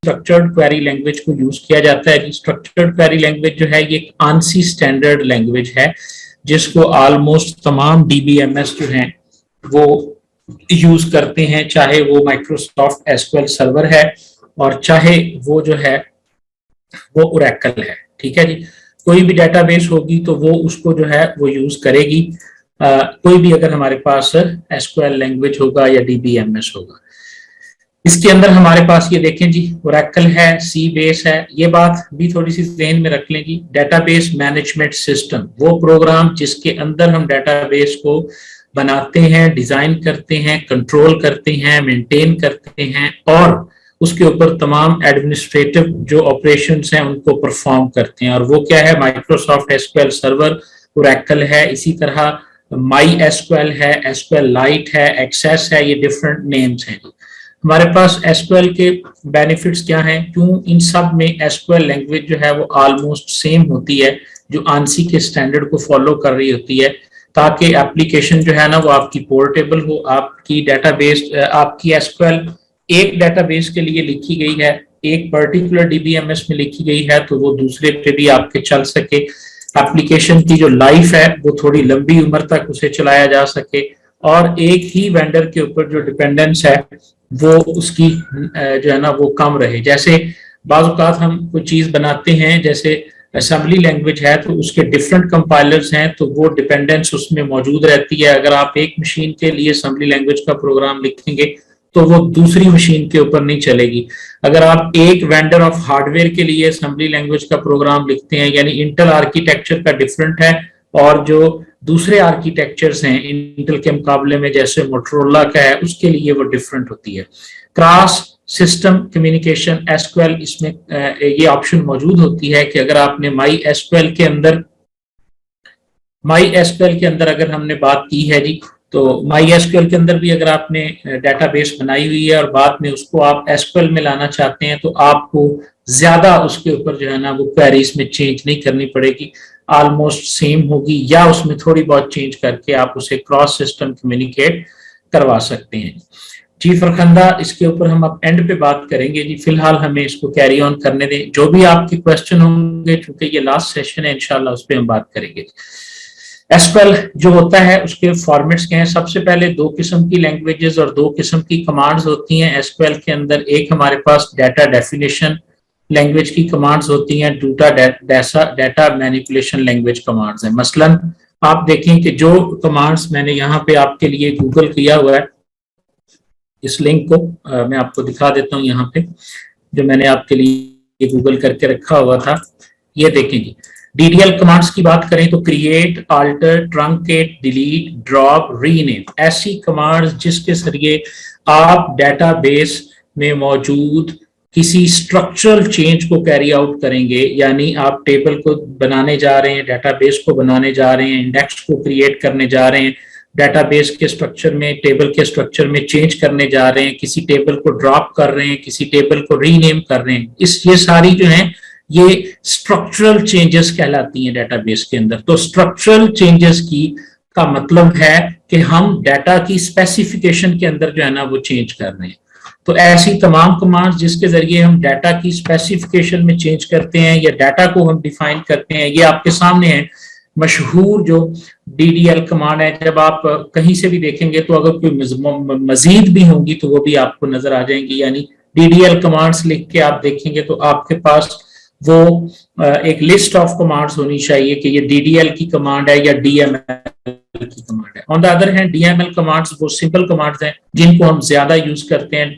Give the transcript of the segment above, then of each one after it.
Structured query language को use किया जाता है। स्ट्रक्चर्ड क्वेरी लैंग्वेज जो है ये एक ANSI स्टैंडर्ड लैंग्वेज है जिसको ऑलमोस्ट तमाम DBMS जो हैं वो यूज करते हैं, चाहे वो माइक्रोसॉफ्ट SQL सर्वर है और चाहे वो जो है वो ओरेकल है। ठीक है जी, कोई भी डेटाबेस होगी तो वो उसको जो है वो यूज करेगी, कोई भी अगर हमारे पास SQL लैंग्वेज होगा या DBMS होगा। इसके अंदर हमारे पास ये देखें जी, ओरेकल है, सी बेस है। ये बात भी थोड़ी सी ध्यान में रख लें जी, डेटाबेस मैनेजमेंट सिस्टम वो प्रोग्राम जिसके अंदर हम डेटाबेस को बनाते हैं, डिजाइन करते हैं, कंट्रोल करते हैं, मेंटेन करते हैं और उसके ऊपर तमाम एडमिनिस्ट्रेटिव जो ऑपरेशंस हैं उनको परफॉर्म करते हैं। और वो क्या है, माइक्रोसॉफ्ट SQL सर्वर, ओरेकल है, इसी तरह MySQL है, SQLite है, एक्सेस है, ये डिफरेंट नेम्स हैं। हमारे पास SQL के बेनिफिट्स क्या हैं, क्यों इन सब में SQL लैंग्वेज जो है वो ऑलमोस्ट सेम होती है, जो ANSI के स्टैंडर्ड को फॉलो कर रही होती है, ताकि एप्लीकेशन जो है ना वो आपकी पोर्टेबल हो। आपकी डेटाबेस, आपकी SQL एक डेटाबेस के लिए लिखी गई है, एक पर्टिकुलर DBMS में लिखी गई है, तो वो दूसरे पे भी आपके चल सके। एप्लीकेशन की जो लाइफ है वो थोड़ी लंबी उम्र तक उसे चलाया जा सके और एक ही वेंडर के ऊपर जो डिपेंडेंस है वो उसकी जो है ना वो कम रहे। जैसे बाज़ औक़ात हम कोई चीज बनाते हैं, जैसे असेंबली लैंग्वेज है तो उसके डिफरेंट कंपाइलर्स हैं, तो वो डिपेंडेंस उसमें मौजूद रहती है। अगर आप एक मशीन के लिए असेंबली लैंग्वेज का प्रोग्राम लिखेंगे तो वो दूसरी मशीन के ऊपर नहीं चलेगी। अगर आप एक वेंडर ऑफ हार्डवेयर के लिए असेंबली लैंग्वेज का प्रोग्राम लिखते हैं, यानी इंटेल आर्किटेक्चर का डिफरेंट है और जो दूसरे आर्किटेक्चर्स हैं इंटेल के मुकाबले में, जैसे मोटरोला का है, उसके लिए वो डिफरेंट होती है। क्रॉस सिस्टम कम्युनिकेशन SQL, इसमें ये ऑप्शन मौजूद होती है कि अगर आपने MySQL के अंदर अगर हमने बात की है जी, तो MySQL के अंदर भी अगर आपने डेटाबेस बनाई हुई है और बाद में उसको आप SQL में लाना चाहते हैं तो आपको ज्यादा उसके ऊपर जो है ना वो क्वेरीज में चेंज नहीं करनी पड़ेगी, ऑलमोस्ट सेम होगी, या उसमें थोड़ी बहुत चेंज करके आप उसे क्रॉस सिस्टम कम्युनिकेट करवा सकते हैं। जी फरखंदा, इसके ऊपर हम अब एंड पे बात करेंगे जी, फिलहाल हमें इसको कैरी ऑन करने दें। जो भी आपके क्वेश्चन होंगे, चूंकि ये लास्ट सेशन है, इंशाल्लाह उस पर हम बात करेंगे। SQL जो होता है उसके फॉर्मेट्स क्या हैं। सबसे पहले दो किस्म की लैंग्वेजेस और दो किस्म की कमांड्स होती हैं SQL के अंदर। एक हमारे पास डाटा डेफिनेशन लैंग्वेज की कमांड्स होती हैं, डाटा मैनिपुलेशन लैंग्वेज कमांड्स हैं। मसलन आप देखें कि जो कमांड्स मैंने यहाँ पे आपके लिए गूगल किया हुआ है, इस लिंक को मैं आपको दिखा देता हूँ। यहाँ पे जो मैंने आपके लिए गूगल करके रखा हुआ था, ये देखेंगे। DDL कमांड्स की बात करें तो create, alter, truncate, delete, drop, rename, ऐसी कमांड्स जिसके जरिए आप डेटाबेस में मौजूद किसी स्ट्रक्चरल चेंज को कैरी आउट करेंगे। यानी आप टेबल को बनाने जा रहे हैं, डेटाबेस को बनाने जा रहे हैं, इंडेक्स को क्रिएट करने जा रहे हैं, डेटाबेस के स्ट्रक्चर में, टेबल के स्ट्रक्चर में चेंज करने जा रहे हैं, किसी टेबल को ड्रॉप कर रहे हैं, किसी टेबल को रीनेम कर रहे हैं। ये सारी जो है ये स्ट्रक्चरल चेंजेस कहलाती हैं डेटाबेस के अंदर। तो स्ट्रक्चरल चेंजेस की का मतलब है कि हम डाटा की स्पेसिफिकेशन के अंदर जो है ना वो चेंज कर रहे हैं। तो ऐसी तमाम कमांड्स जिसके जरिए हम डाटा की स्पेसिफिकेशन में चेंज करते हैं या डाटा को हम डिफाइन करते हैं, ये आपके सामने है। मशहूर जो DDL कमांड है, जब आप कहीं से भी देखेंगे तो अगर कोई मजीद भी होंगी तो वो भी आपको नजर आ जाएंगी। यानी DDL कमांड्स लिख के आप देखेंगे तो आपके पास वो एक लिस्ट ऑफ कमांड्स होनी चाहिए कि ये DDL की कमांड है या DML की कमांड है। On the other hand DML commands वो सिंपल कमांड्स हैं जिनको हम ज्यादा यूज करते हैं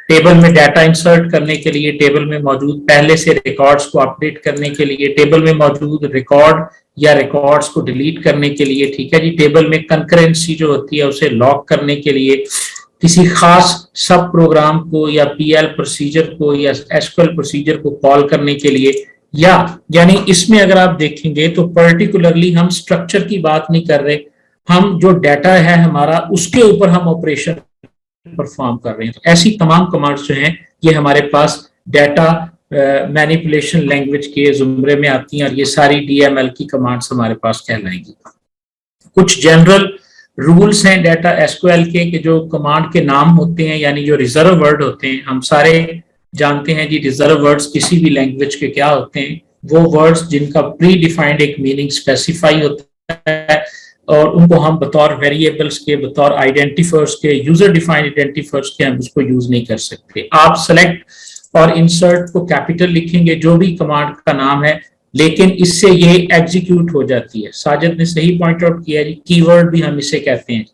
टेबल में डाटा इंसर्ट करने के लिए, टेबल में मौजूद पहले से रिकॉर्ड्स को अपडेट करने के लिए, टेबल में मौजूद रिकॉर्ड या रिकॉर्ड्स को डिलीट करने के लिए, ठीक है जी, टेबल में कंकरेंसी जो होती है उसे लॉक करने के लिए, किसी खास सब प्रोग्राम को या PL प्रोसीजर को या SQL प्रोसीजर को कॉल करने के लिए, या यानी इसमें अगर आप देखेंगे तो पर्टिकुलरली हम स्ट्रक्चर की बात नहीं कर रहे, हम जो डाटा है हमारा उसके ऊपर हम ऑपरेशन परफॉर्म कर रहे हैं। तो ऐसी तमाम कमांड्स जो हैं ये हमारे पास डाटा मैनिपुलेशन लैंग्वेज के जुमरे में आती हैं और ये सारी DML की कमांड्स हमारे पास कहलाएंगी। कुछ जनरल रूल्स हैं डाटा SQL के कि जो कमांड के नाम होते हैं यानी जो रिजर्व वर्ड होते हैं, हम सारे जानते हैं जी रिजर्व वर्ड्स किसी भी लैंग्वेज के क्या होते हैं, वो वर्ड्स जिनका प्री डिफाइंड एक मीनिंग स्पेसिफाई होता है और उनको हम बतौर वेरिएबल्स के, बतौर आइडेंटिफायर्स के, यूजर डिफाइंड आइडेंटिफायर्स के हम उसको यूज नहीं कर सकते। आप सेलेक्ट और इंसर्ट को कैपिटल लिखेंगे जो भी कमांड का नाम है, लेकिन इससे ये एग्जीक्यूट हो जाती है। साजिद ने सही पॉइंट आउट किया जी, कीवर्ड भी हम इसे कहते हैं।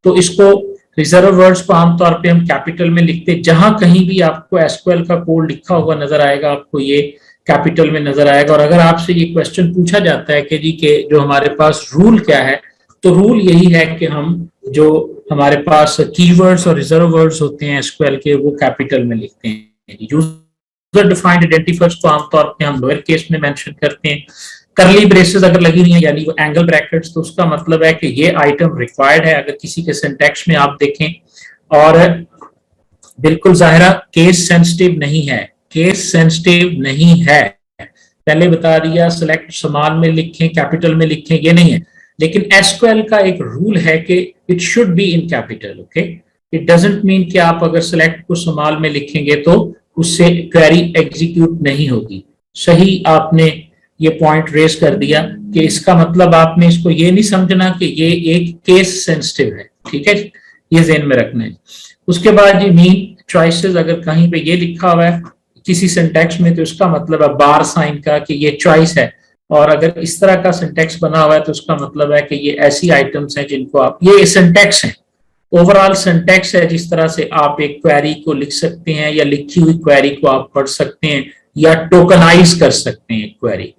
तो इसको रिजर्व वर्ड्स को आमतौर पे हम कैपिटल में लिखते हैं। जहां कहीं भी आपको एसक्यूएल का कोड लिखा हुआ नजर आएगा आपको ये कैपिटल में नजर आएगा। और अगर आपसे ये क्वेश्चन पूछा जाता है कि जी के जो हमारे पास रूल क्या है, तो रूल यही है कि हम जो हमारे पास कीवर्ड्स और रिजर्व वर्ड्स होते हैं एसक्यूएल के, वो कैपिटल में लिखते हैं। यूजर डिफाइंड आइडेंटिफायर्स को आमतौर पे हम लोअर केस में मेंशन करते हैं। करली ब्रेसेस अगर लगी हुई है यानी वो एंगल ब्रैकेट्स, तो उसका मतलब है कि ये आइटम रिक्वायर्ड है अगर किसी के सिंटैक्स में आप देखें। और बिल्कुल जाहिरा केस सेंसिटिव नहीं है, केस सेंसिटिव नहीं है, पहले बता दिया। सिलेक्ट स्मॉल में लिखें, कैपिटल में लिखें, ये नहीं है। लेकिन एसक्यूएल का एक रूल है कि it should be in capital, okay. It doesn't mean कि आप अगर सिलेक्ट को स्मॉल में लिखेंगे तो उससे क्वेरी एग्जीक्यूट नहीं होगी। सही आपने ये पॉइंट रेज कर दिया कि इसका मतलब आपने इसको ये नहीं समझना कि ये एक केस सेंसिटिव है, ठीक है, ये ज़हन में रखना है। उसके बाद ये मीन चॉइसेस अगर कहीं पे ये लिखा हुआ है किसी सिंटैक्स में, तो उसका मतलब है बार साइन का कि ये चॉइस है। और अगर इस तरह का सिंटैक्स बना हुआ है तो उसका मतलब है कि ये ऐसी आइटम्स हैं जिनको आप, ये सिंटैक्स है, ओवरऑल सिंटैक्स है जिस तरह से आप एक क्वेरी को लिख सकते हैं या लिखी हुई क्वेरी को आप पढ़ सकते हैं या टोकनाइज कर सकते हैं क्वेरी।